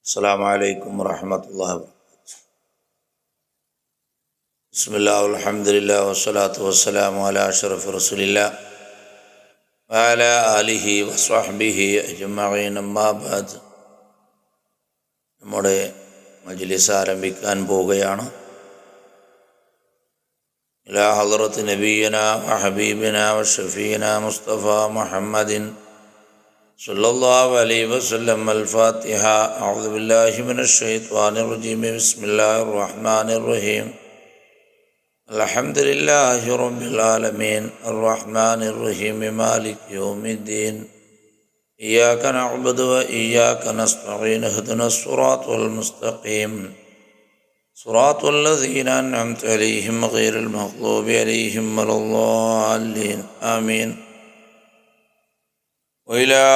അസ്സലാമു അലൈക്കും വറഹ്മത്തുള്ളാഹി വബറകാതുഹു. ബിസ്മില്ലാഹി വൽഹംദുലില്ലാഹി വസ്സലാത്തു വസ്സലാമു അലാ അഷ്റഫി റസൂലില്ലാഹ് വഅലാ ആലിഹി വസ്വഹ്ബിഹി അജ്മഈൻ. അമ്മാ ബഅദ്. നമ്മുടെ മജ്ലിസ് ആരംഭിക്കാൻ പോവുകയാണ്. ഇലാ ഹളറത്തി നബിയ്യിനാ വഹബീബിനാ വശഫീനാ മുസ്തഫ മുഹമ്മദിൻ സല്ലല്ലാഹു അലൈഹി വസല്ലം. അൽ-ഫാത്തിഹ. അഊദു ബില്ലാഹി മിനശ് ശൈത്വാനിർ റജീം. ബിസ്മില്ലാഹിർ റഹ്മാനിർ റഹീം. അൽഹംദുലില്ലാഹി റബ്ബിൽ ആലമീൻ അർറഹ്മാനിർ റഹീം മാലികി യൗമിദ്ദീൻ. ഇയ്യാക നഅ്ബുദു വ ഇയ്യാക നസ്തഈൻ. ഇഹ്ദിനസ് സിറാത്തൽ മുസ്തഖീം സിറാത്തൽ ലദീന അൻഅംത അലൈഹിം ഗൈറിൽ മഗ്ദൂബി അലൈഹിം വലദ്ദാല്ലീൻ. ആമീൻ. وإلى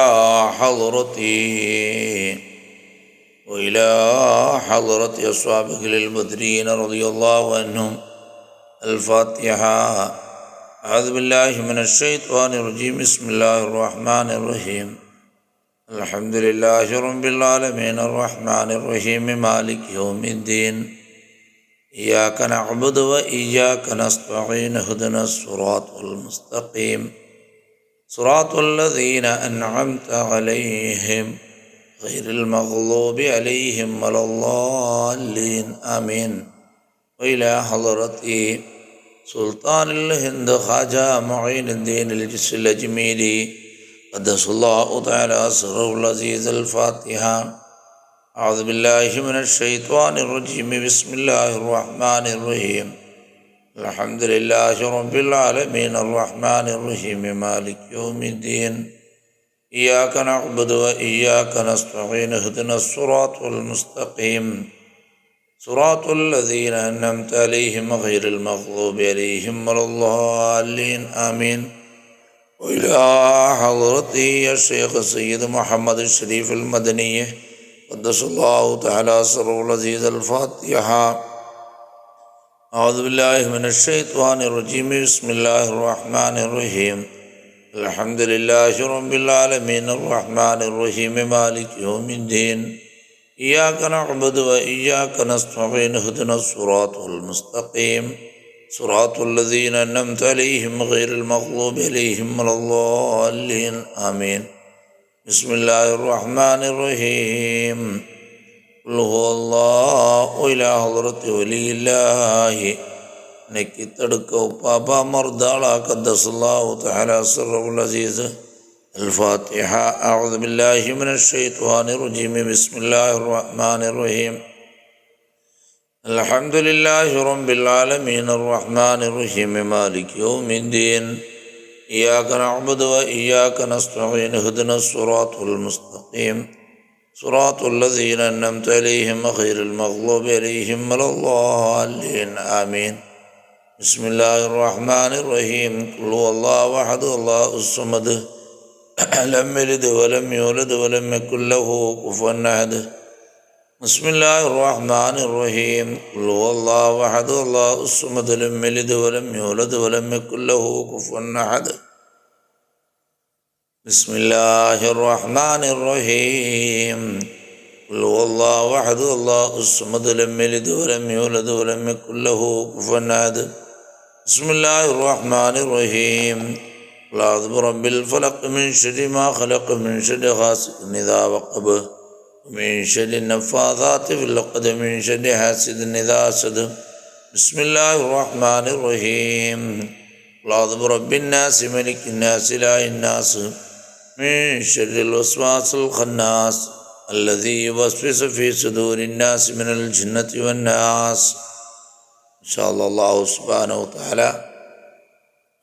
حضرة أصحاب البدرين رضي الله عنهم. الفاتحة. أعوذ بالله من الشيطان الرجيم. بسم الله الرحمن الرحيم. الحمد لله رب العالمين الرحمن الرحيم مالك يوم الدين. إياك نعبد وإياك نستعين. اهدنا الصراط المستقيم صراط الذين أنعمت عليهم غير المغضوب عليهم ولا الضالين. آمين. وإلى حضرة سلطان الهند خواجہ معین الدین الجسی الأجمیری قدس الله تعالى سره العزيز. الفاتحة. أعوذ بالله من الشيطان الرجيم. بسم الله الرحمن الرحيم. الحمد لله رب العالمين الرحمن الرحيم مالك يوم الدين. إياك نعبد وإياك نستعين. اهدنا الصراط المستقيم صراط الذين أنعمت عليهم غير المغضوب عليهم ولا الضالين. آمين. وإلى حضرته الشيخ السيد محمد الشريف المدني قدس الله تعالى سره العزيز. الفاتحة. أعوذ بالله من الشيطان الرجيم. بسم الله الرحمن الرحيم. الحمد لله رب العالمين الرحمن الرحيم مالك يوم الدين. إياك نعبد وإياك نستعين. اهدنا الصراط المستقيم صراط الذين أنعمت عليهم غير المغضوب عليهم ولا الضالين. آمين. بسم الله الرحمن الرحيم. قل هو الله. إلى حضرة ولي الله نكترك وبابا مرضى قدس الله تعالى سره العزيز. الفاتحة. أعوذ بالله من الشيطان الرجيم. بسم الله الرحمن الرحيم. الحمد لله رب العالمين الرحمن الرحيم مالك يوم الدين. إياك نعبد وإياك نستعين. اهدنا الصراط المستقيم صراط الذين أنعمت عليهم غير المغضوب عليهم ولا الضالين. آمين. بسم الله الرحمن الرحيم. قل هو الله أحد الله الصمد لم يلد ولم يولد ولم يكن له كفوا أحد. بسم الله الرحمن الرحيم. قل هو الله أحد الله الصمد لم يلد ولم يولد ولم يكن له كفوا أحد. بسم الله الرحمن الرحيم. قل هو الله أحد الله الصمد لم يلد ولم يولد ولم يكن له كفوا أحد. بسم الله الرحمن الرحيم. قل أعوذ برب الفلق من شر ما خلق من شر غاسق إذا وقب ومن شر النفاثات في العقد من شر حاسد إذا حسد. بسم الله الرحمن الرحيم. قل أعوذ برب الناس ملك الناس إله الناس من شر الوسواس الخناس الذي يوسوس في صدور الناس من الجنة والناس. إن شاء الله. അല്ലാഹു സുബ്ഹാനഹു വ തആല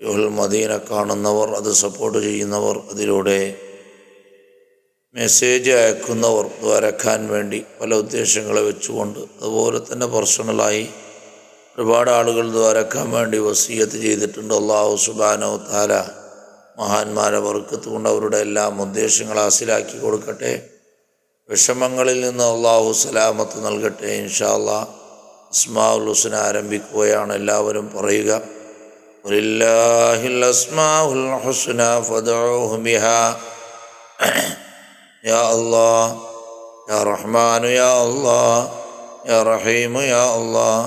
യുൽ മദീന കാണുന്നവർ, അത് സപ്പോർട്ട് ചെയ്യുന്നവർ, അതിലൂടെ മെസ്സേജ് അയക്കുന്നവർ വരക്കാൻ വേണ്ടി പല ഉദ്ദേശങ്ങളെ വെച്ചുകൊണ്ട്, അതുപോലെ തന്നെ പേഴ്സണലായി ഒരുപാട് ആളുകൾ ദ്വാരക്കാൻ വേണ്ടി വസിയത്ത് ചെയ്തിട്ടുണ്ട്. അല്ലാഹു സുബ്ഹാനഹു വ തആല മഹാന്മാരെ ബർക്കത്ത് കൊണ്ട് അവരുടെ എല്ലാം ഉദ്ദേശങ്ങൾ ഹാസിലാക്കി കൊടുക്കട്ടെ. വിഷമങ്ങളിൽ നിന്ന് അള്ളാഹു സലാമത്ത് നൽകട്ടെ. ഇൻഷാ അല്ലാഹ്. അസ്മാഉൽ ഹുസ്ന ആരംഭിക്കുകയാണ്. എല്ലാവരും പറയുക. വലില്ലാഹിൽ അസ്മാഉൽ ഹുസ്ന ഫദ്ഉഹു ബിഹാ. യാ അല്ലാഹ് യാ റഹ്മാനു യാ അല്ലാഹ്, യാ റഹീമു യാ അല്ലാഹ്,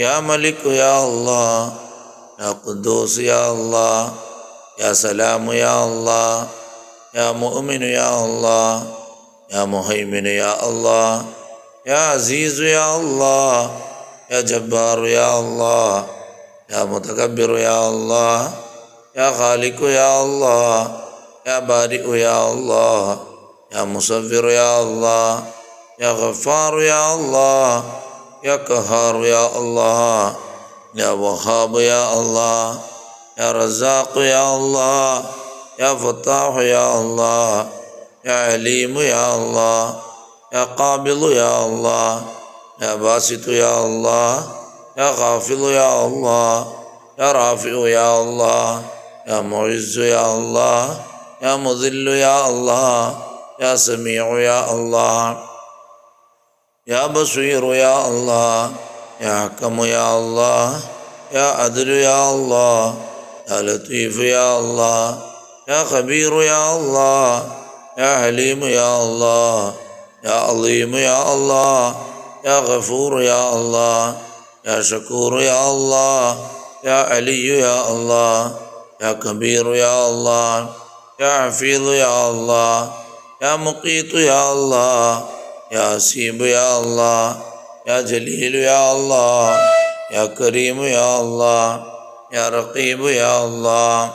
യാ മലിക്കു യാ അല്ലാഹ്, യാ ഖുദ്ദൂസ് യാ അല്ലാഹ്, യാ സലാമു യാ അല്ലാഹ്, യാ മുഅ്മിനു യാ അല്ലാഹ്, യാ മുഹൈമിനു യാ അല്ലാഹ്, യാ അസീസു യാ അല്ലാഹ്, യാ ജബ്ബാറു യാ അല്ലാഹ്, യാ മുതകബ്ബിറു യാ അല്ലാഹ്, യാ ഖാലിഖു യാ അല്ലാഹ്, യാ ബാരിഉ യാ അല്ലാഹ്, യാ മുസവ്വിറു യാ അല്ലാഹ്, യാ ഗഫാറു യാ അല്ലാഹ്, യാ ഖഹാറു യാ അല്ലാഹ്, യാ വഹാബു യാ അല്ലാഹ്, യാ റസാഖു യാ അല്ലാഹ്, യാ ഫത്താഹു യാ അല്ലാഹ്, യാ അലീമു യാ അല്ലാഹ്, യാ ഖാബിളു യാ അല്ലാഹ്, യാ ബാസിതു യാ അല്ലാഹ്, യാ ഖാഫിളു യാ അല്ലാഹ്, യാ റാഫിഉ യാ അല്ലാഹ്, യാ മുഇസ്സു യാ അല്ലാഹ്, യാ മുദില്ലു യാ അല്ലാഹ്, യാ സമീഉ യാ അല്ലാഹ്, യാ ബസീറു യാ അല്ലാഹ്, യാ ഹക്കമു യാ അല്ലാഹ്, യാ അദ്ലു യാ അല്ലാഹ്, യാ ലത്തീഫു യാ അല്ലാഹ്, യാ ഖബീറു യാ അല്ലാഹ്, യാ ഹലീമു യാ അല്ലാഹ്, യാ അലീമു യാ അല്ലാഹ്, യാ ഗഫൂറു യാ അല്ലാഹ്, യാ ശക്കൂറു യാ അല്ലാഹ്, യാ അലിയ്യു യാ അല്ലാഹ്, യാ കബീറു യാ അല്ലാഹ്, യാ ഹഫീദു യാ അല്ലാഹ്, യാ മുഖീതു യാ അല്ലാഹ്, യാ ഹസീബു യാ അല്ലാഹ്, യാ ജലീലു യാ അല്ലാഹ്, യാ കരീമു യാ അല്ലാഹ്, യാ റഖീബു യാ അല്ലാഹ്,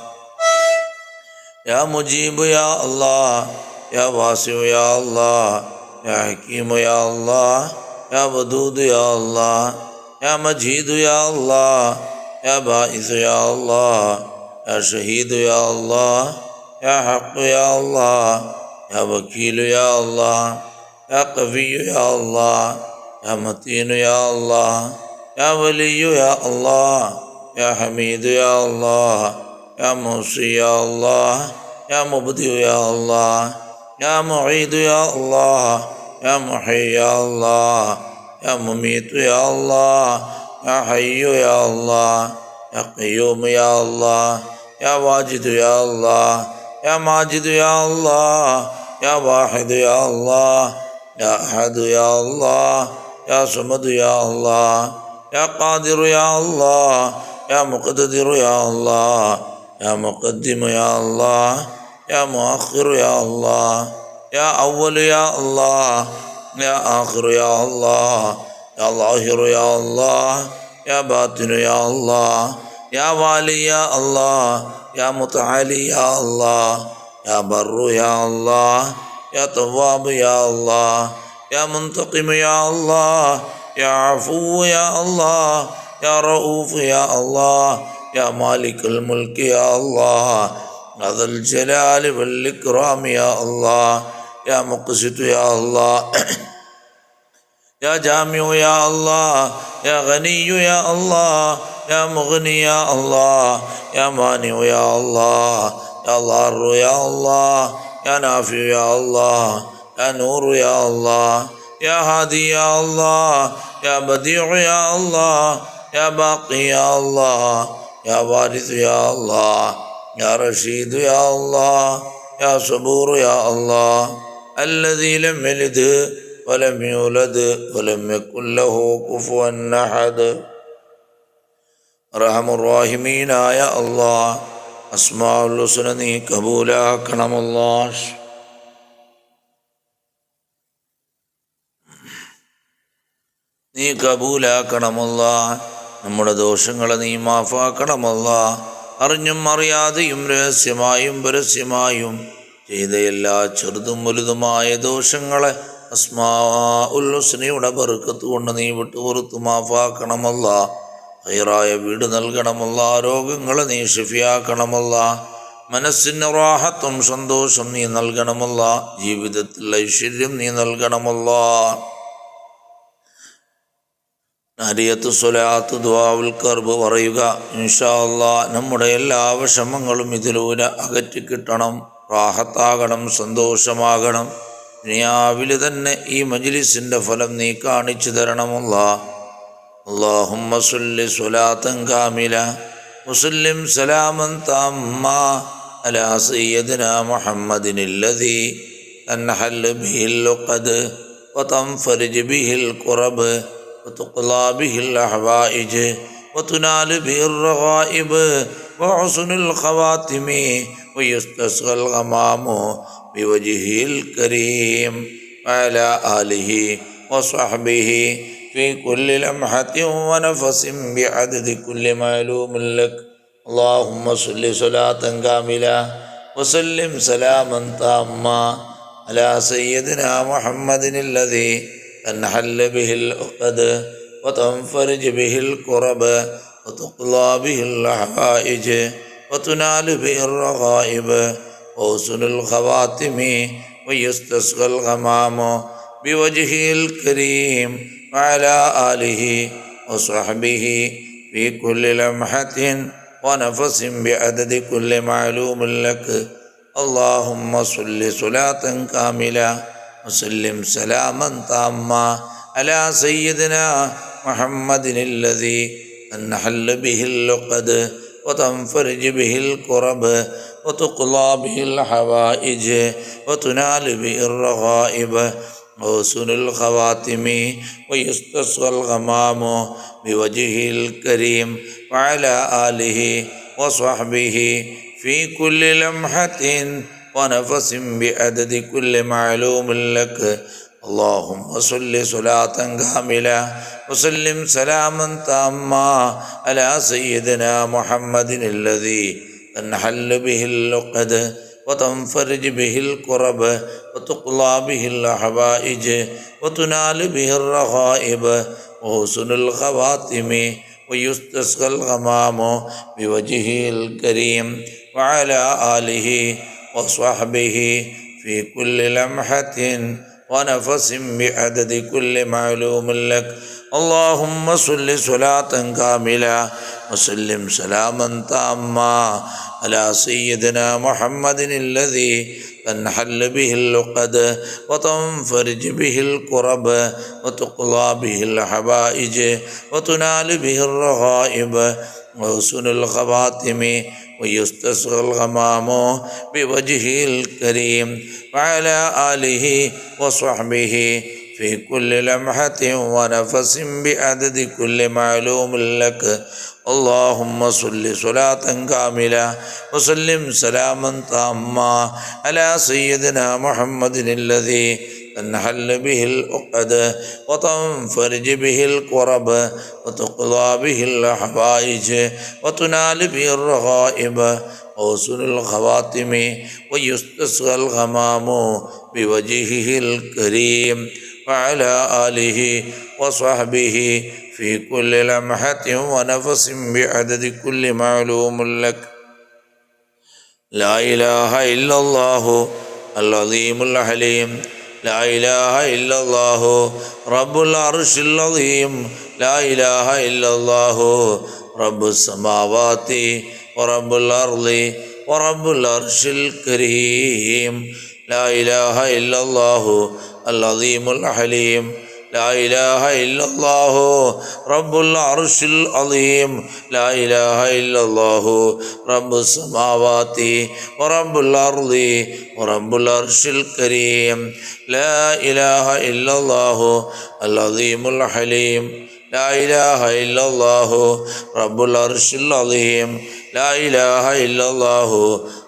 യാ മുജീബു യാ അല്ലാഹ്, യാ വാസിഉ യാ അല്ലാഹ്, യാ ഹകീമു യാ അല്ലാഹ്, യാ വദൂദു യാ അല്ലാഹ്, യാ മജീദു യാ അല്ലാഹ്, യാ ബാഇസു യാ അല്ലാഹ്, യാ ഷഹീദു യാ അല്ലാഹ്, യാ ഹഖ് യാ അല്ലാഹ്, യാ വക്കീലു യാ അല്ലാഹ്, യാ ഖവിയ്യു യാ അല്ലാഹ്, യാ മതീനു യാ അല്ലാഹ്, യാ വലിയ്യു യാ അല്ലാഹ്, യാ ഹമീദു യാ അല്ലാഹ്, യാ മുഹ്സി യാ അല്ലാഹ്, യാ മുബ്ദിഉ യാ അല്ലാഹ്, യാ മുഈദു യാ അല്ലാഹ്, യാ മുഹയ്യി യാ അല്ലാഹ്, യാ മുമീതു യാ അല്ലാഹ്, യാ ഹയ്യു യാ അല്ലാഹ്, യാ ഖയ്യൂമു യാ അല്ലാഹ്, യാ വാജിദു യാ അല്ലാഹ്, യാ മാജിദു യാ അല്ലാഹ്, യാ വാഹിദു യാ അല്ലാഹ്, യാ അഹദു യാ അല്ലാഹ്, യാ സമദു യാ അല്ലാഹ്, യാ ഖാദിറു യാ അല്ലാഹ്, യാ മുഖ്തദിറു യാ അല്ലാഹ്, യാ മുഖദ്ദിമു യാ അല്ലാഹ്, യാ മുഅഖിറു യാ അല്ലാഹ്, യാ അവ്വലു യാ അല്ലാഹ്, യാ ആഖിറു യാ അല്ലാഹ്, യാ ളാഹിറു യാ അല്ലാഹ്, യാ ബാത്തിനു യാ അല്ലാഹ്, യാ വാലി യാ അല്ലാഹ്, യാ മുതആലി യാ അല്ലാഹ്, യാ ബർറു യാ അല്ലാഹ്, യാ തവ്വാബു യാ അല്ലാഹ്, യാ മുൻതഖിമു യാ അല്ലാഹ്, യാ അഫുവ്വു യാ അല്ലാഹ്, യാ റഊഫ് യാ അല്ലാഹ്, യാ മാലിക്കുൽ മുൽക്ക് യാ അല്ലാഹ്, യാ ദൽ ജലാലി വൽ ഇക്റാം യാ അല്ലാഹ്, യാ മുഖ്സിതു യാ അല്ലാഹ്, യാ ജാമിഉ യാ അല്ലാഹ്, യാ ഗനിയ്യു യാ അല്ലാഹ്, യാ മുഗ്നി യാ അല്ലാഹ്, യാ മാനിഉ യാ അല്ലാഹ്, യാ ളാറു യാ അല്ലാഹ്, യാ നാഫിഉ യാ അല്ലാഹ്, യാ നൂറു യാ അല്ലാഹ്, യാ ഹാദി യാ അല്ലാഹ്, യാ ബദീഉ യാ അല്ലാഹ്, യാ ബാഖി യാ അല്ലാഹ്, യാ വാരിസു യാ അല്ലാഹ്, യാ റഷീദു യാ അല്ലാഹ്, യാ സബൂറു യാ അല്ലാഹ്, الذي لم يلد ولم يولد ولم يكن له كفوا أحد. റഹമുറാഹിമീനായ അല്ലാഹ്, അസ്മാഉൽ ഹുസ്ന നീ കബൂലാക്കണമല്ലാഹ്. നീ കബൂലാക്കണമല്ലാഹ്. നമ്മുടെ ദോഷങ്ങളെ നീ മാഫാക്കണമല്ലാഹ്. അറിഞ്ഞും അറിയാതെയും രഹസ്യമായും പരസ്യമായും ചെയ്ത എല്ലാ ചെറുതും വലുതുമായ ദോഷങ്ങളെ അസ്മാഉൽ ഹുസ്നയുടെ ബർക്കത്ത് കൊണ്ട് നീ വിട്ടുപുറത്ത് മാഫാക്കണമല്ലാഹ്. ഖൈറായ വീട് നൽകണമല്ലാഹ്. രോഗങ്ങളെ നീ ശിഫിയാക്കണമല്ലാഹ്. മനസ്സിന് റാഹത്തും സന്തോഷം നീ നൽകണമല്ലാഹ്. ജീവിതത്തിൽ ഐശ്വര്യം നീ നൽകണമല്ലാഹ്. നരിയത്ത് സ്വലാത്ത് ദുആഉൽ കർബ് പറയുക. ഇൻഷാ അല്ലാഹ് നമ്മുടെ എല്ലാ വിഷമങ്ങളും ഇതിലൂടെ അകറ്റിക്കിട്ടണം, റാഹത്താകണം, സന്തോഷമാകണം. ദുനിയാവിൽ തന്നെ ഈ മജ്ലിസിൻ്റെ ഫലം നീ കാണിച്ചു തരണമല്ലാഹ്. اللهم صل صلاة كاملة وسلم سلاما تاما على سيدنا محمد الذي تنحل به اللقد وتنفرج به الكرب وتقضى به الحوائج وتنال به الرغائب وحسن الخواتم ويستسقى الغمام بوجهه الكريم وعلى آله وصحبه في كل لمحة ونفس بعدد كل معلوم لك. اللهم صل صلاة كاملة وسلم سلاما تاما على سيدنا محمد الذي تنحل به العقد وتنفرج به الكرب وتقضى به الحوائج وتنال به الرغائب وحسن الخواتم ويستسقى الغمام بوجهه الكريم وعلى آله وصحبه في كل لمحة ونفس بعدد كل معلوم لك. اللهم صل صلاة كاملة وسلم سلاما تاما على سيدنا محمد الذي تنحل به اللقد وتنفرج به الكرب وتقضى به الحوائج وتنال به الرغائب وحسن الخواتم ويستسقى الغمام بوجهه الكريم وعلى آله وصحبه في كل لمحة ونفس بعدد كل معلوم لك. اللهم صل صلاة كاملة وسلم سلاما تاما على سيدنا محمد الذي تنحل به اللقد وتنفرج به الكرب وتقضى به الحوائج وتنال به الرغائب وحسن الخواتم ويستسقى الغمام بوجهه الكريم وعلى آله وصحبه في كل لمحة ونفس بعدد كل معلوم لك. اللهم صل صلاة كاملة وسلم سلاما تاما على سيدنا محمد الذي تنحل به اللقد وتنفرج به الكرب وتقضى به الحوائج وتنال به الرغائب وحسن الخواتم ويستسقى الغمام بوجهه الكريم وعلى آله وصحبه في كل لمحة ونفس بعدد كل معلوم لك. اللهم صل صلاة كاملة وسلم سلاما تاما على سيدنا محمد الذي تنحل به العقد وتنفرج به الكرب وتقضى به الحوائج وتنال به الرغائب وحسن الخواتم ويستسقى الغمام بوجهه الكريم وعلى آله وصحبه في كل لمحة ونفس بعدد كل معلوم لك. لا إله إلا الله العظيم الحليم لا إله إلا الله رب العرش العظيم لا إله إلا الله رب السماوات ورب الأرض ورب العرش الكريم لا إله إلا الله العظيم الحليم لا إله إلا الله رب العرش العظيم لا إله إلا الله رب السماوات ورب الأرض ورب العرش الكريم لا إله إلا الله العظيم الحليم لا إله إلا الله رب العرش العظيم لا إله إلا الله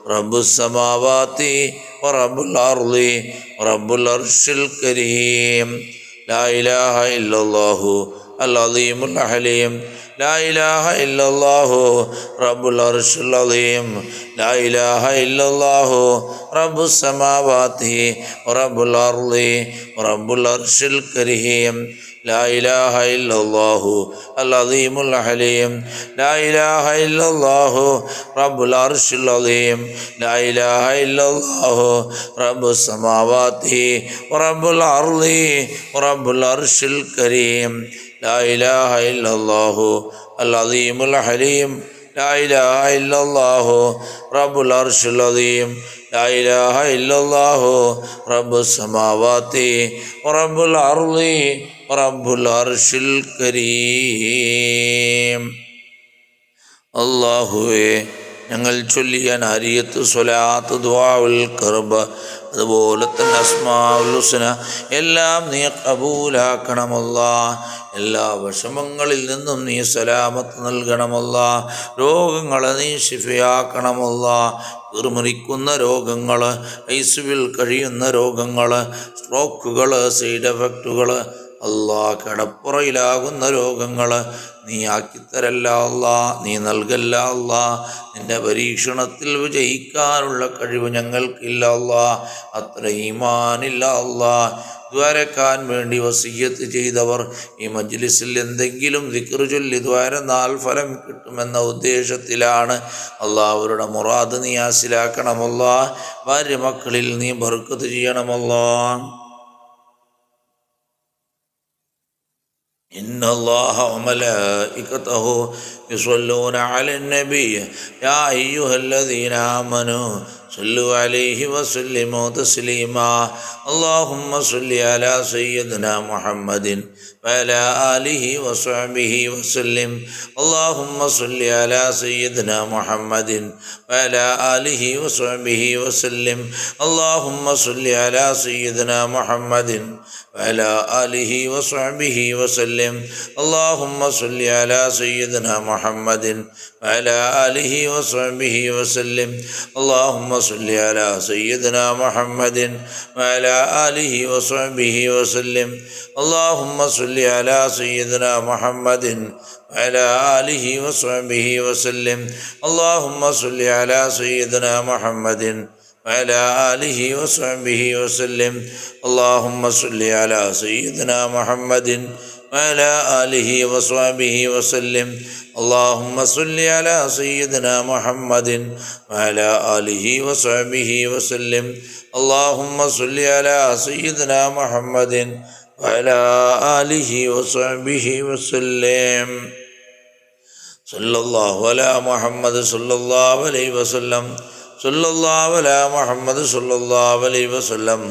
رب السماوات ورب الأرض ورب العرش الكريم لا إله إلا الله العظيم الحليم لا إله إلا الله رب العرش العظيم لا إله إلا الله رب السماوات ورب الأرض ورب العرش الكريم لا إله إلا الله العظيم الحليم لا إله إلا الله رب العرش العظيم لا إله إلا الله رب السماوات ورب الأرض ورب العرش الكريم لا إله إلا الله العظيم الحليم لا إله إلا الله رب العرش العظيم لا إله إلا الله رب السماوات ورب الأرض ورب العرش الكريم. അല്ലാഹുവേ, ഞങ്ങൾ ചൊല്ലിയ നാരിയത്ത് സ്വലാത്ത് ദുആഉൽ കർബ് അതുപോലെ തന്നെ അസ്മാഉൽ ഹുസ്ന എല്ലാം നീ കബൂലാക്കണമല്ലാ. എല്ലാ വിഷമങ്ങളിൽ നിന്നും നീ സലാമത്ത് നൽകണമല്ലാ. രോഗങ്ങളെ നീ ശിഫയാക്കണമല്ലാ. കുറുമുറിക്കുന്ന രോഗങ്ങൾ, ഐസിയുവിൽ കഴിയുന്ന രോഗങ്ങൾ, സ്ട്രോക്കുകൾ, സൈഡ് എഫക്റ്റുകൾ, അല്ലാ കിടപ്പുറയിലാകുന്ന രോഗങ്ങൾ നീ ആക്കിത്തരല്ല അല്ലാ, നീ നൽകല്ല അല്ലാ. നിന്റെ പരീക്ഷണത്തിൽ വിജയിക്കാനുള്ള കഴിവ് ഞങ്ങൾക്കില്ല അല്ലാ, അത്ര ഈമാനില്ല അല്ലാ. ദ്വാരക്കാൻ വേണ്ടി വസിയ്യത്ത് ചെയ്തവർ ഈ മജ്ലിസിൽ എന്തെങ്കിലും ദിക്റ് ചൊല്ലി ദ്വാരന്നാൽ ഫലം കിട്ടുമെന്ന ഉദ്ദേശത്തിലാണ്. അല്ലാ അവരുടെ മുറാദ് നീ ഹാസിലാക്കണമല്ലാ. ഭാര്യ മക്കളിൽ നീ ബർക്കത്ത് ചെയ്യണമല്ലാ. إن الله وملائكته يصلون على النبي يا أيها الذين آمنوا صلوا عليه وسلموا تسليما اللهم صل على سيدنا محمد وعلى آله وصحبه وسلم اللهم صل على سيدنا محمد وعلى آله وصحبه وسلم اللهم صل على سيدنا محمد وعلى آله وصحبه وسلم اللهم صل على سيدنا محمد وعلى آله وصحبه وسلم اللهم صل على سيدنا محمد وعلى آله وصحبه وسلم اللهم صل على سيدنا محمد وعلى آله وصحبه وسلم اللهم صل على سيدنا محمد وعلى آله وصحبه وسلم اللهم صل على سيدنا محمد وعلى آله وصحبه وسلم اللهم صل على سيدنا محمد وعلى آله وصحبه وسلم اللهم صل على سيدنا محمد وعلى آله وصحبه وسلم صلى الله على محمد صلى الله عليه وسلم صلى الله على محمد صلى الله عليه وسلم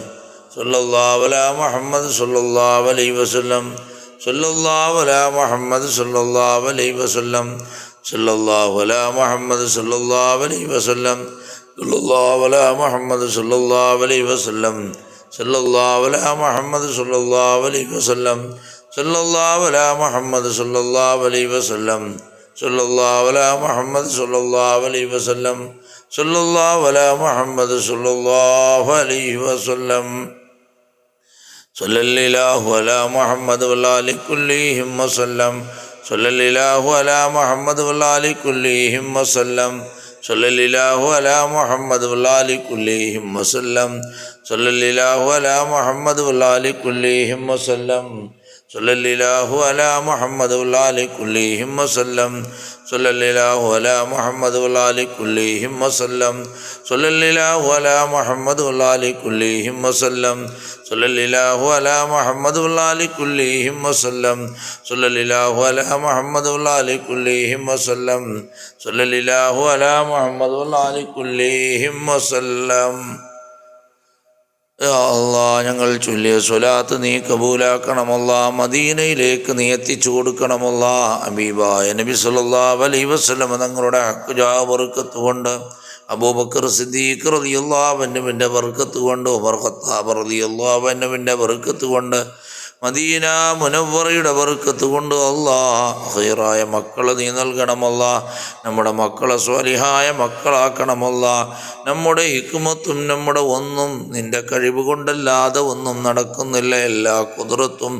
صلى الله على محمد صلى الله عليه وسلم صلى الله على محمد صلى الله عليه وسلم صلى الله على محمد صلى الله عليه وسلم صلى الله على محمد صلى الله عليه وسلم صلى الله على محمد صلى الله عليه وسلم صلى الله على محمد صلى الله عليه وسلم صلى الله على محمد صلى الله عليه وسلم صلى الله على محمد صلى الله عليه وسلم صلى الله على محمد وآل كلهم وسلم صلى الله على محمد وآل كلهم وسلم صلى الله على محمد وآل كلهم وسلم صلى الله على محمد وآل كلهم وسلم صلى الله على محمد وآل كلهم وسلم صلى الله على محمد وآل كلهم وسلم صلى الله على محمد وآل كلهم وسلم صلى الله على محمد وآل كلهم وسلم صلى الله على محمد وآل كلهم وسلم صلى الله على محمد وآل كلهم وسلم യാ അല്ലാഹ് ഞങ്ങൾ ചൊല്ലിയ സ്വലാത്ത് നീ കബൂലാക്കണമല്ലാ. മദീനയിലേക്ക് നീ എത്തിച്ചു കൊടുക്കണമല്ലാ. ഹബീബായ നബി സല്ലല്ലാഹു അലൈഹി വസല്ലം തങ്ങളുടെ ഹക്ക് ജാ ബർക്കത്ത് കൊണ്ട്, അബൂബക്കർ സിദ്ദീഖ് റളിയല്ലാഹു അൻഹുവിൻ്റെ ബർക്കത്ത് കൊണ്ട്, ഉമർ ഖത്താബ് റളിയല്ലാഹു അൻഹുവിൻ്റെ ബർക്കത്ത് കൊണ്ട്, മദീന മുനവ്വറയുടെ ബർക്കത്ത് കൊണ്ട് അല്ലാഹ് ഖൈറായ മക്കളെ നീ നൽകണമല്ലാ. നമ്മുടെ മക്കളെ സ്വാലിഹായ മക്കളാക്കണമല്ലാ. നമ്മുടെ ഹിക്മത്തും നമ്മുടെ ഒന്നും നിൻ്റെ കഴിവ് കൊണ്ടല്ലാതെ ഒന്നും നടക്കുന്നില്ല. എല്ലാ ഖുദ്റത്തും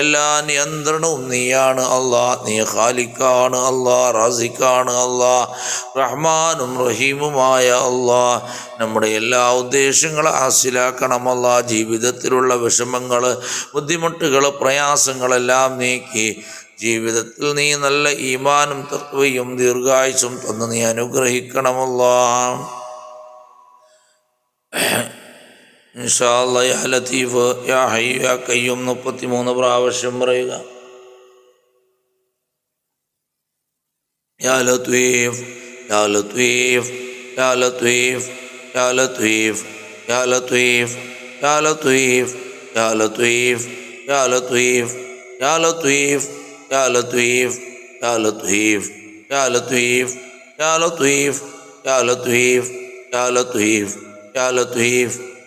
എല്ലാ നിയന്ത്രണവും നീയാണ് അല്ലാ. നീ ഖാലിഖാണ് അല്ലാ, റാസിഖാണ് അല്ലാ, റഹ്മാനും റഹീമുമായ അല്ലാ. നമ്മുടെ എല്ലാ ഉദ്ദേശങ്ങളും ഹാസിലാക്കണമല്ലാ. ജീവിതത്തിലുള്ള വിഷമങ്ങൾ, ബുദ്ധിമുട്ടുകൾ, പ്രയാസങ്ങളെല്ലാം നീക്കി ജീവിതത്തിൽ നീ നല്ല ഈമാനും തഖ്വയും ദീർഘായുസ്സും തന്ന് നീ അനുഗ്രഹിക്കണമല്ലാ. ഇൻഷാ അല്ലാഹ് യാ ലത്തീഫ് യാ ഹയ്യു യാ ഖയ്യൂം 33 പ്രാവശ്യം പറയുക. യാ ലത്തീഫ് യാ ലത്തീഫ് യാ ലത്തീഫ് യാ ലത്തീഫ് യാ ലത്തീഫ് യാ ലത്തീഫ് യാ ലത്തീഫ് യാ ലത്തീഫ് യാ ലത്തീഫ് യാ ലത്തീഫ് യാ ലത്തീഫ് യാ ലത്തീഫ് യാ ലത്തീഫ് യാ ലത്തീഫ് യാ ലത്തീഫ് യാ ലത്തീഫ്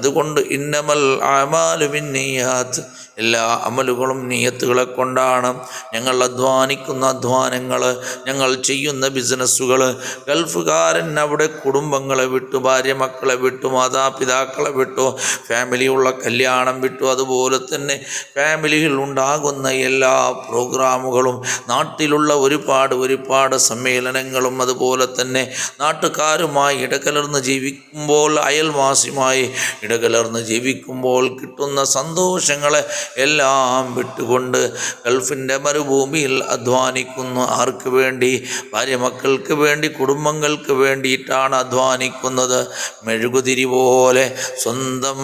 അതുകൊണ്ട് ഇന്നമൽ അഅ്മാലു ബിന്നിയ്യാത്ത്, എല്ലാ അമലുകളും നിയ്യത്തുകളെ കൊണ്ടാണ്. ഞങ്ങൾ അധ്വാനിക്കുന്ന അധ്വാനങ്ങൾ, ഞങ്ങൾ ചെയ്യുന്ന ബിസിനസ്സുകൾ, ഗൾഫുകാരൻ അവിടെ കുടുംബങ്ങളെ വിട്ടു, ഭാര്യ മക്കളെ വിട്ടു, മാതാപിതാക്കളെ വിട്ടു, ഫാമിലിയുള്ള കല്യാണം വിട്ടു, അതുപോലെ തന്നെ ഫാമിലിയിൽ ഉണ്ടാകുന്ന എല്ലാ പ്രോഗ്രാമുകളും, നാട്ടിലുള്ള ഒരുപാട് സമ്മേളനങ്ങളും, അതുപോലെ തന്നെ നാട്ടുകാരുമായി ഇടകലർന്ന് ജീവിക്കുമ്പോൾ, അയൽവാസിയുമായി ഇടകലർന്ന് ജീവിക്കുമ്പോൾ കിട്ടുന്ന സന്തോഷങ്ങളെ എല്ലാം വിട്ടുകൊണ്ട് ഗൾഫിൻ്റെ മരുഭൂമിയിൽ അധ്വാനിക്കുന്നു. ആർക്ക് വേണ്ടി? ഭാര്യ മക്കൾക്ക് വേണ്ടി, കുടുംബങ്ങൾക്ക് വേണ്ടിയിട്ടാണ് അധ്വാനിക്കുന്നത്. മെഴുകുതിരി പോലെ സ്വന്തം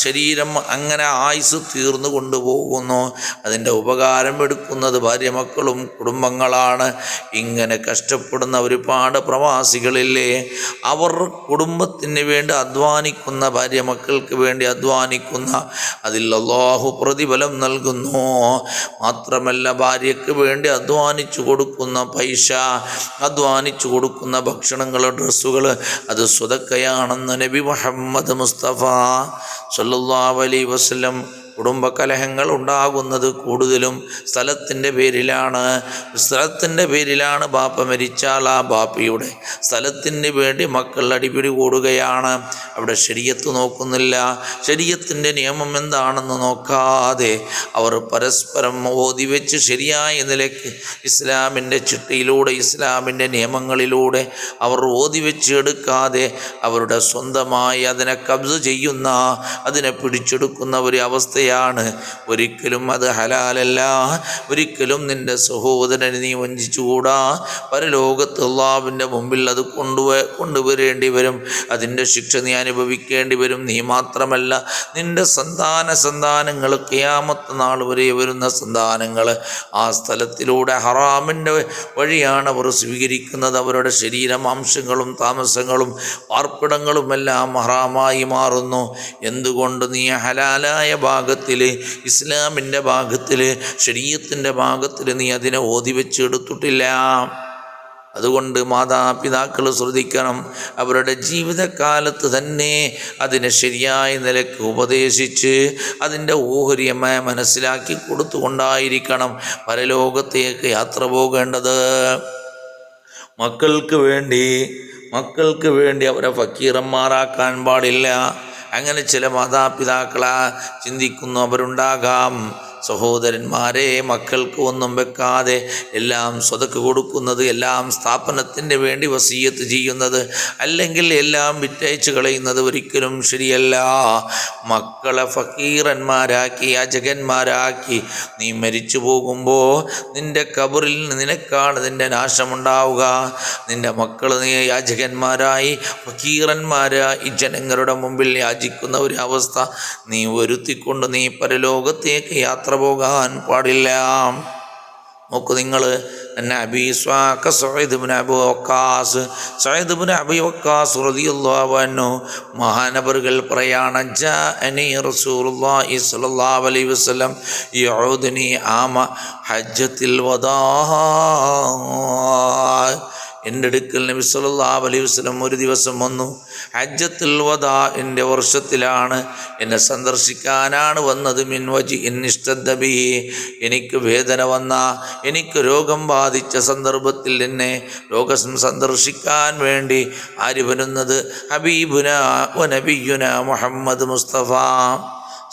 ശരീരം അങ്ങനെ ആയുസ് തീർന്നു കൊണ്ടുപോകുന്നു. അതിൻ്റെ ഉപകാരം എടുക്കുന്നത് ഭാര്യ മക്കളും കുടുംബങ്ങളാണ്. ഇങ്ങനെ കഷ്ടപ്പെടുന്ന ഒരുപാട് പ്രവാസികളില്ലേ, അവർ കുടുംബത്തിന് വേണ്ടി അധ്വാനിക്കുന്ന, ഭാര്യ മക്കൾക്ക് വേണ്ടി അധ്വാനിക്കുന്ന, അതിൽ അല്ലാഹു പ്രതിഫലം നൽകുന്നു. മാത്രമല്ല ഭാര്യയ്ക്ക് വേണ്ടി അധ്വാനിച്ചു കൊടുക്കുന്ന പൈസ, അധ്വാനിച്ചു കൊടുക്കുന്ന ഭക്ഷണങ്ങൾ, ഡ്രസ്സുകൾ, അത് സ്വതക്കയാണെന്ന് നബി മുഹമ്മദ് മുസ്തഫ സല്ലല്ലാഹു അലൈഹി വസല്ലം. കുടുംബകലഹങ്ങൾ ഉണ്ടാകുന്നത് കൂടുതലും സ്ഥലത്തിൻ്റെ പേരിലാണ്. സ്ഥലത്തിൻ്റെ പേരിലാണ്. ബാപ്പ മരിച്ചാൽ ആ ബാപ്പയുടെ സ്ഥലത്തിന് വേണ്ടി മക്കൾ അടിപിടി കൂടുകയാണ്. അവിടെ ശരീഅത്ത് നോക്കുന്നില്ല. ശരീഅത്തിൻ്റെ നിയമം എന്താണെന്ന് നോക്കാതെ അവർ പരസ്പരം ഓതിവെച്ച് ശരിയായ നിലയ്ക്ക് ഇസ്ലാമിൻ്റെ ചിട്ടയിലൂടെ, ഇസ്ലാമിൻ്റെ നിയമങ്ങളിലൂടെ അവർ ഓതിവെച്ച് എടുക്കാതെ അവരുടെ സ്വന്തമായി അതിനെ കബ്സ ചെയ്യുന്ന, അതിനെ പിടിച്ചെടുക്കുന്ന ഒരു അവസ്ഥ. ഒരിക്കലും അത് ഹലാലല്ല. ഒരിക്കലും നിന്റെ സഹോദരനെ നീ വഞ്ചിച്ചുകൂടാ. പരലോകത്ത് അല്ലാഹുവിൻ്റെ മുമ്പിൽ അത് കൊണ്ടുവരേണ്ടി വരും. അതിൻ്റെ ശിക്ഷ നീ അനുഭവിക്കേണ്ടി വരും. നീ മാത്രമല്ല, നിന്റെ സന്താനങ്ങൾ, ഖിയാമത്ത് നാൾ വരെ വരുന്ന സന്താനങ്ങൾ ആ സ്ഥലത്തിലൂടെ ഹറാമിൻ്റെ വഴിയാണ് അവർ സ്വീകരിക്കുന്നത്. അവരുടെ ശരീരമാംശങ്ങളും താമസങ്ങളും പാർപ്പിടങ്ങളുമെല്ലാം ഹറാമായി മാറുന്നു. എന്തുകൊണ്ട്? നീ ഹലാലായ ഭാഗത്ത്, ഇസ്ലാമിൻ്റെ ഭാഗത്തിൽ, ശരീഅത്തിൻ്റെ ഭാഗത്തിൽ നീ അതിനെ ഓതിവെച്ചെടുത്തിട്ടില്ല. അതുകൊണ്ട് മാതാപിതാക്കൾ ശ്രദ്ധിക്കണം. അവരുടെ ജീവിതകാലത്ത് തന്നെ അതിനെ ശരിയായ നിലയ്ക്ക് ഉപദേശിച്ച് അതിൻ്റെ ഓഹരിയമായി മനസ്സിലാക്കി കൊടുത്തുകൊണ്ടായിരിക്കണം പരലോകത്തേക്ക് യാത്ര പോകേണ്ടത്. മക്കൾക്ക് വേണ്ടി അവരെ ഫക്കീറന്മാരാക്കാൻ പാടില്ല. അങ്ങനെ ചില മാതാപിതാക്കളെ ചിന്തിക്കുന്നവരുണ്ടാകാം. സഹോദരന്മാരെ, മക്കൾക്ക് ഒന്നും വെക്കാതെ എല്ലാം സ്വതക്ക് കൊടുക്കുന്നത്, എല്ലാം സ്ഥാപനത്തിന് വേണ്ടി വസിയത്ത് ചെയ്യുന്നത്, അല്ലെങ്കിൽ എല്ലാം വിറ്റയച്ച് കളയുന്നത് ഒരിക്കലും ശരിയല്ല. മക്കളെ ഫക്കീറന്മാരാക്കി, യാചകന്മാരാക്കി നീ മരിച്ചു പോകുമ്പോൾ നിൻ്റെ ഖബറിൽ നിനക്കാണ് നിൻ്റെ നാശമുണ്ടാവുക. നിൻ്റെ മക്കൾ നീ യാചകന്മാരായി, ഫക്കീറന്മാരായി ജനങ്ങളുടെ മുമ്പിൽ യാചിക്കുന്ന ഒരു അവസ്ഥ നീ വരുത്തിക്കൊണ്ട് നീ പരലോകത്തേക്ക് യാത്ര പോകാൻ പാടില്ല. നോക്കൂ നിങ്ങൾ, സഈദ് ഇബ്നു അബീ വഖാസ് റളിയല്ലാഹു അൻഹു മഹാനവറുകൾ പറയാണ്, ജാഅനി റസൂലുള്ളാഹി സ്വല്ലല്ലാഹു അലൈഹി വസല്ലം യഊദുനി ആമ ഹജ്ജത്തിൽ വദാ. എൻ്റെ അടുക്കൽ നബി സല്ലല്ലാഹു അലൈഹി വസല്ലം ഒരു ദിവസം വന്നു. ഹജ്ജത്തുൽ വദാഇൻ്റെ വർഷത്തിലാണ്. എന്നെ സന്ദർശിക്കാനാണ് വന്നത്. മിൻ വജിഇൻ ഇസ്തദ്ദ ബിഹി, എനിക്ക് വേദന വന്ന, എനിക്ക് രോഗം ബാധിച്ച സന്ദർഭത്തിൽ എന്നെ രോഗം സന്ദർശിക്കാൻ വേണ്ടി ആര് വരുന്നത്? ഹബീബുനാ വ നബിയുനാ മുഹമ്മദ് മുസ്തഫ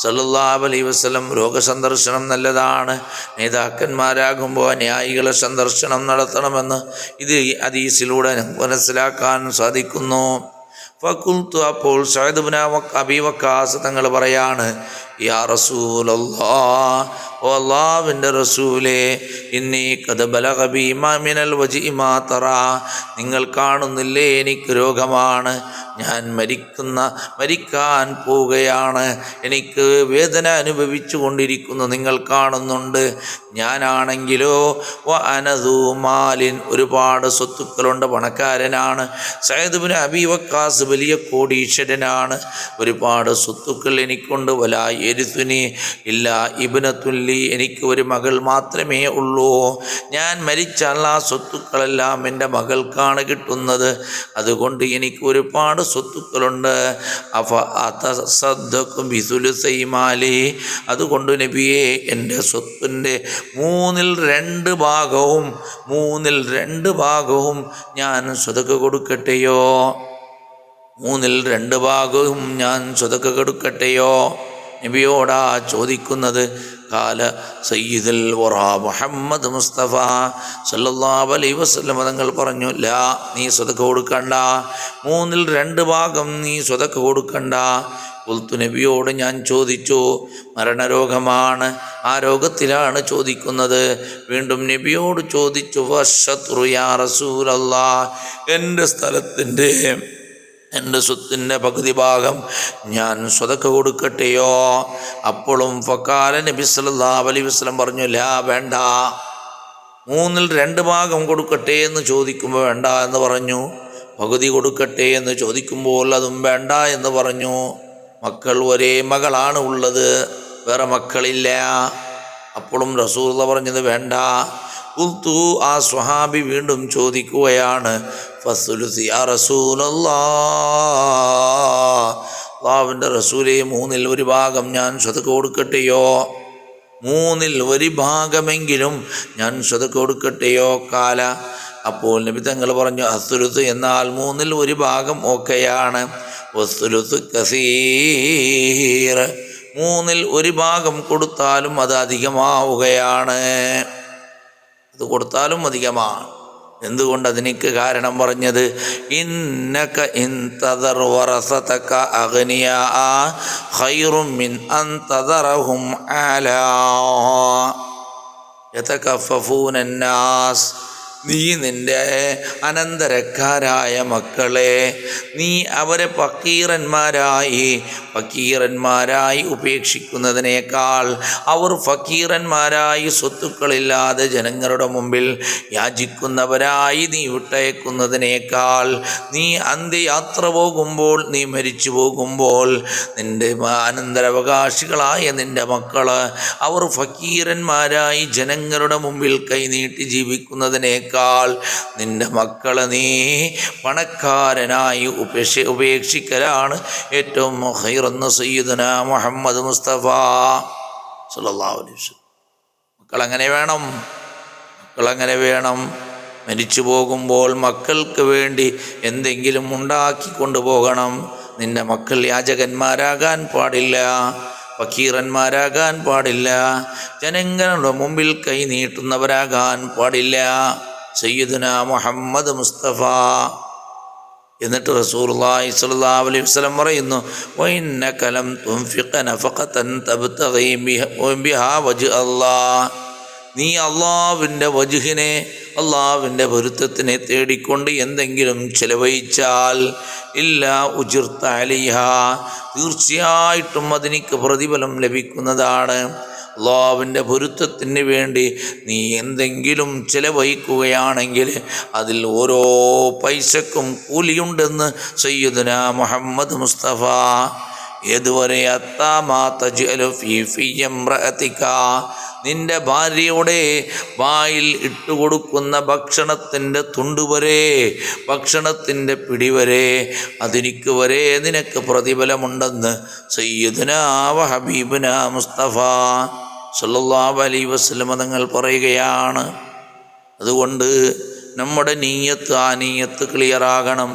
സല്ലല്ലാഹു അലൈഹി വസല്ലം. രോഗസന്ദർശനം നല്ലതാണ്. നേതാക്കന്മാരാകുമ്പോൾ ന്യായികളെ സന്ദർശനം നടത്തണമെന്ന് ഇത് ഹദീസിലൂടെ മനസ്സിലാക്കാൻ സാധിക്കുന്നു. ഫഖുൽതു, അപ്പോൾ സഈദ് ഇബ്നു അബീ വഖാസ് തങ്ങൾ പറയാണ്, യാ റസൂലല്ലാഹ്, ഓ അല്ലാഹുവിൻ്റെ റസൂലേ, ഇന്നി ഖദ് ബലഗ ബി മിനൽ വജിഇ മാ തറാ, നിങ്ങൾ കാണുന്നില്ലേ എനിക്ക് രോഗമാണ്, ഞാൻ മരിക്കാൻ പോവുകയാണ്, എനിക്ക് വേദന അനുഭവിച്ചു കൊണ്ടിരിക്കുന്നു, നിങ്ങൾ കാണുന്നുണ്ട്. ഞാനാണെങ്കിലോ വ അനദു മാലിൻ, ഒരുപാട് സ്വത്തുക്കളുണ്ട്, പണക്കാരനാണ്. സഈദ് ഇബ്നു അബീ വഖാസ് വലിയ കോടീശ്വരനാണ്, ഒരുപാട് സ്വത്തുക്കൾ എനിക്കുണ്ട്. വലാ യരിസുനി ഇല്ലാ ഇബ്നത്തുല്ലി, എനിക്ക് ഒരു മകൾ മാത്രമേ ഉള്ളൂ. ഞാൻ മരിച്ചാൽ ആ സ്വത്തുക്കളെല്ലാം എൻ്റെ മകൾക്കാണ് കിട്ടുന്നത്. അതുകൊണ്ട് എനിക്ക് ഒരുപാട് സ്വത്തുക്കളുണ്ട്. അതസദ്ദഖു ബിസുലുസൈ മാലി, അതുകൊണ്ട് നബിയെ എൻ്റെ സ്വത്തിൻ്റെ മൂന്നിൽ രണ്ട് ഭാഗവും ഞാൻ സ്വതക്ക കൊടുക്കട്ടെയോ? മൂന്നിൽ 2 ഭാഗവും ഞാൻ സ്വതക്ക കൊടുക്കട്ടെയോ? നബിയോടാ ചോദിക്കുന്നത്. കാല സയ്യിദുൽ വറാ മുഹമ്മദ് മുസ്തഫ സല്ലല്ലാഹു അലൈഹി വസല്ലം തങ്ങൾ പറഞ്ഞു, ലാ, നീ സ്വതക്ക കൊടുക്കണ്ട. മൂന്നിൽ 2 ഭാഗം നീ സ്വതക്ക കൊടുക്കണ്ട. ഉൽത്തു, നബിയോട് ഞാൻ ചോദിച്ചു. മരണരോഗമാണ്, ആ രോഗത്തിലാണ് ചോദിക്കുന്നത്. വീണ്ടും നബിയോട് ചോദിച്ചു, വശത്രു യാ റസൂലല്ലാഹ്, എൻ്റെ സ്വത്തിൻ്റെ പകുതി ഭാഗം ഞാൻ സ്വതക്ക കൊടുക്കട്ടെയോ? അപ്പോഴും ഫക്കാല നബി സല്ലല്ലാഹു അലൈഹി വസല്ലം പറഞ്ഞു, ലാ, വേണ്ട. മൂന്നിൽ 2 ഭാഗം കൊടുക്കട്ടെ എന്ന് ചോദിക്കുമ്പോൾ വേണ്ട എന്ന് പറഞ്ഞു. പകുതി കൊടുക്കട്ടെ എന്ന് ചോദിക്കുമ്പോൾ അതും വേണ്ട എന്ന് പറഞ്ഞു. മക്കൾ ഒരേ മകളാണ് ഉള്ളത്, വേറെ മക്കളില്ല. അപ്പോഴും റസൂലുള്ളാഹി പറഞ്ഞത് വേണ്ട. ഖുൽതു, ആ സ്വഹാബി വീണ്ടും ചോദിക്കുകയാണ്, ഫസ്ലുസി യാ റസൂലല്ലാഹ്, അല്ലാഹുവിൻ്റെ റസൂലേ, 1/3 ഭാഗം ഞാൻ സ്വതക്ക കൊടുക്കട്ടെയോ? 1/3 ഭാഗമെങ്കിലും ഞാൻ സ്വതക്ക കൊടുക്കട്ടെയോ? കാല, അപ്പോൾ നബി തങ്ങൾ പറഞ്ഞു, അസ്ലുസ് എന്നാൽ 1/3 ഭാഗം ഓക്കെയാണ്. വസ്ലുസ് കസീർ, 1/3 ഭാഗം കൊടുത്താലും അത് അധികമാവുകയാണ്. അത് കൊടുത്താലും അധികമാണ്. എന്തുകൊണ്ട്? അതിനൊക്കെ കാരണം പറഞ്ഞത്, ഇന്നക ഇൻതദർ വറസതക അഗ്നിയാ ഖൈറും മിൻ അൻ തദറഹും അലാ യതകഫഫൂന നാസ്, നീ നിൻ്റെ അനന്തരക്കാരായ മക്കളെ നീ അവരെ ഫക്കീറന്മാരായി ഉപേക്ഷിക്കുന്നതിനേക്കാൾ, അവർ ഫക്കീറന്മാരായി സ്വത്തുക്കളില്ലാതെ ജനങ്ങളുടെ മുമ്പിൽ യാചിക്കുന്നവരായി നീ വിട്ടയക്കുന്നതിനേക്കാൾ, നീ അന്ത്യയാത്ര പോകുമ്പോൾ, നീ മരിച്ചു പോകുമ്പോൾ നിൻ്റെ അനന്തരാവകാശികളായ നിൻ്റെ മക്കൾ അവർ ഫക്കീറന്മാരായി ജനങ്ങളുടെ മുമ്പിൽ കൈനീട്ടി ജീവിക്കുന്നതിനേക്കാൾ നിന്റെ മക്കളെ നീ പണക്കാരനായി ഉപേക്ഷിക്കലാണ് ഏറ്റവും ഖൈറെന്ന് സയ്യിദുനാ മുഹമ്മദ് മുസ്തഫ സല്ലല്ലാഹു അലൈഹി വസല്ലം. മക്കളങ്ങനെ വേണം. മരിച്ചു പോകുമ്പോൾ മക്കൾക്ക് വേണ്ടി എന്തെങ്കിലും ഉണ്ടാക്കി കൊണ്ടുപോകണം. നിന്റെ മക്കൾ യാചകന്മാരാകാൻ പാടില്ല, ഫക്കീറന്മാരാകാൻ പാടില്ല, ജനങ്ങളുടെ മുമ്പിൽ കൈ നീട്ടുന്നവരാകാൻ പാടില്ല. സയ്യിദുനാ മുഹമ്മദ് മുസ്തഫ. എന്നിട്ട് റസൂലുള്ളാഹി സ്വല്ലല്ലാഹു അലൈഹി വസല്ലം പറയുന്നു, വഇന്നക ലം തുൻഫിഖ നഫഖതൻ തബ്തഗി ബിഹാ വജ്ഹ അല്ലാഹ്, നീ അള്ളാഹുവിൻ്റെ വജ്ഹിനെ, അള്ളാഹുവിൻ്റെ പൊരുത്തത്തിനെ തേടിക്കൊണ്ട് എന്തെങ്കിലും ചെലവഴിച്ചാൽ ഇല്ലാ ഉജിർത അലൈഹ, തീർച്ചയായിട്ടും അതിനിക്ക് പ്രതിഫലം ലഭിക്കുന്നതാണ്. അള്ളാഹുവിൻ്റെ പൊരുത്തത്തിന് വേണ്ടി നീ എന്തെങ്കിലും ചെലവഴിക്കുകയാണെങ്കിൽ അതിൽ ഓരോ പൈസക്കും കൂലിയുണ്ടെന്ന് സയ്യിദുനാ മുഹമ്മദ് മുസ്തഫ. ഏതുവരെ? നിന്റെ ഭാര്യയുടെ വായിൽ ഇട്ടുകൊടുക്കുന്ന ഭക്ഷണത്തിൻ്റെ തുണ്ടുവരെ, ഭക്ഷണത്തിൻ്റെ പിടിവരെ, അതിനിക്ക് വരെ നിനക്ക് പ്രതിഫലമുണ്ടെന്ന് സയ്യിദുനാ വ ഹബീബുനാ മുസ്തഫ സല്ലല്ലാഹു അലൈഹി വസല്ലം തങ്ങൾ പറയുകയാണ്. അതുകൊണ്ട് നമ്മുടെ ആ നീയത്ത് ക്ലിയറാകണം.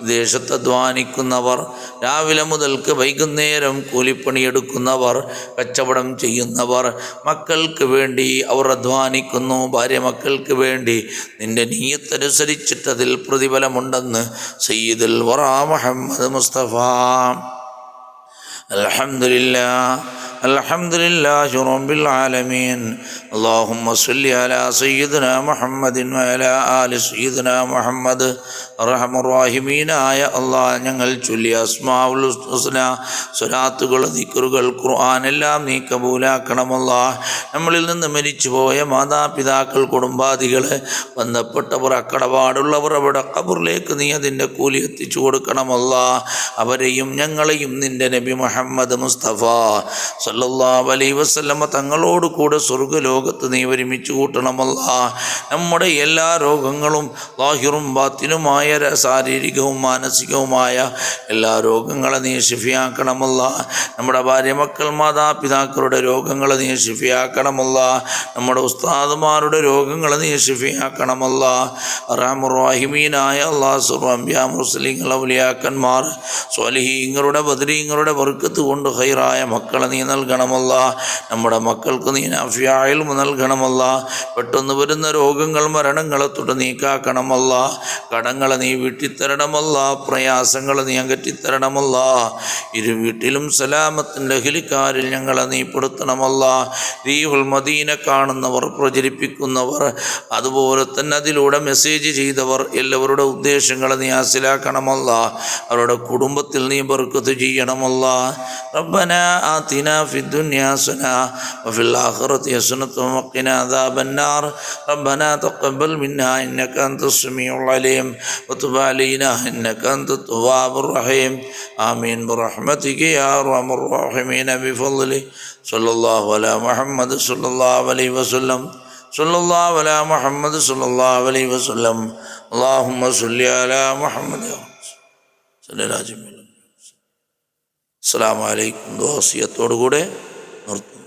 ദേശത്ത് അധ്വാനിക്കുന്നവർ, രാവിലെ മുതൽക്ക് വൈകുന്നേരം കൂലിപ്പണിയെടുക്കുന്നവർ, കച്ചവടം ചെയ്യുന്നവർ, മക്കൾക്ക് വേണ്ടി അവർ അധ്വാനിക്കുന്നു, ഭാര്യ മക്കൾക്ക് വേണ്ടി, നിന്റെ നീയത്തനുസരിച്ചിട്ട് അതിൽ പ്രതിഫലമുണ്ടെന്ന് സയ്യിദുൽ വറാ മുഹമ്മദ് മുസ്തഫ. അൽഹംദുലില്ലാഹി റബ്ബിൽ ആലമീൻ. അല്ലാഹുമ്മ സ്വല്ലി അലാ സയ്യിദിനാ മുഹമ്മദിൻ വഅലാ ആലി സയ്യിദിനാ മുഹമ്മദ്. അർഹമർ റഹീമീനായ അല്ലാഹ്, ഞങ്ങൾ ചൊല്ലിയ അസ്മാഉൽ ഹുസ്ന സ്വലാത്തുകൾ, ദിക്റുകൾ, ഖുർആൻ എല്ലാം നീ കബൂലാക്കണമല്ലാഹ്. നമ്മളിൽ നിന്ന് മരിച്ചുപോയ മാതാപിതാക്കൾ, കുടുംബാദികൾ, ബന്ധപ്പെട്ടവർ, അക്കടപാടുള്ളവർ, അവിടെ ഖബറിലേക്ക് നീ അതിൻ്റെ കൂലി എത്തിച്ചു കൊടുക്കണമല്ലാഹ്. അവരെയും ഞങ്ങളെയും നിൻ്റെ നബി മുഹമ്മദ് മുസ്തഫ സല്ലല്ലാഹു അലൈഹി വസല്ലമ തങ്ങളോട് കൂടെ സ്വർഗ്ഗലോകത്ത് നീ ഒരുമിച്ച് കൂട്ടണമല്ലാ. നമ്മുടെ എല്ലാ രോഗങ്ങളും ലാഹിറും ബാത്തിനുമായ ശാരീരികവും മാനസികവുമായ എല്ലാ രോഗങ്ങളെ നീ ശിഫിയാക്കണമല്ലാ. നമ്മുടെ ഭാര്യ മക്കൾ മാതാപിതാക്കളുടെ രോഗങ്ങളെ നീ ശിഫിയാക്കണമല്ലാ. നമ്മുടെ ഉസ്താദുമാരുടെ രോഗങ്ങളെ നീ ശിഫിയാക്കണമല്ലാ. റഹ്മാനുർ റഹീമീനായ അല്ലാഹു സുബ്ഹാനഹു അംബിയാ മുർസലീങ്ങൾ ഔലിയാക്കന്മാർ സ്വാലിഹീങ്ങളുടെ ബദരീങ്ങളുടെ ബർക്കത്ത് കൊണ്ട് ഖൈറായ മക്കളെ നീ നൽകണമല്ലാ. നമ്മുടെ മക്കൾക്ക് നീ നാഫിയായ ഇൽമ് നൽകണമല്ലാ. പെട്ടെന്ന് വരുന്ന രോഗങ്ങൾ മരണങ്ങളെ തൊട്ട് നീ കാക്കണമല്ലാ. കടങ്ങളെ നീ വീട്ടിത്തരണമല്ലാ. പ്രയാസങ്ങളെ നീ അകറ്റിത്തരണമല്ലാ. ഇരു വീട്ടിലും സലാമത്തിൻ്റെ അഹ്ലിക്കാരിൽ ഞങ്ങളെ നീ പെടുത്തണമല്ലാ. റീഹുൽ മദീന കാണുന്നവർ, പ്രചരിപ്പിക്കുന്നവർ, അതുപോലെ തന്നെ അതിലൂടെ മെസ്സേജ് ചെയ്തവർ എല്ലാവരുടെ ഉദ്ദേശങ്ങളെ നീ ഹാസിലാക്കണമല്ലാ. അവരുടെ കുടുംബത്തിൽ നീ ബർക്കത്ത് ചെയ്യണമല്ലാ. റബ്ബനാ ആതിനാ ഫിദ്ദുനിയാ ഹസന വഫിൽ ആഖിറതി ഹസനത വഖിനാ അദാബന്നാർ. റബ്ബനാ തഖബ്ബൽ മിന്നാ ഇന്നക അൻതസ് സമീഉൽ അലീം വതുബ് അലൈനാ ഇന്നക അൻതത് തവ്വാബുർ റഹീം. ആമീൻ ബിറഹ്മതിക യാ അർഹമർ റഹീമീൻ ബിഫദ്ലി സല്ലല്ലാഹു അലാ മുഹമ്മദ് സല്ലല്ലാഹു അലൈഹി വസല്ലം സല്ലല്ലാഹു അലാ മുഹമ്മദ് സല്ലല്ലാഹു അലൈഹി വസല്ലം. അല്ലാഹുമ്മ സ്വല്ലി അലാ മുഹമ്മദ് സല്ലല്ലാഹു അലൈഹി വസല്ലം. അസ്സലാമു അലൈക്കും. ദുആ വസിയത്തോടുകൂടെ നിർത്തുന്നു.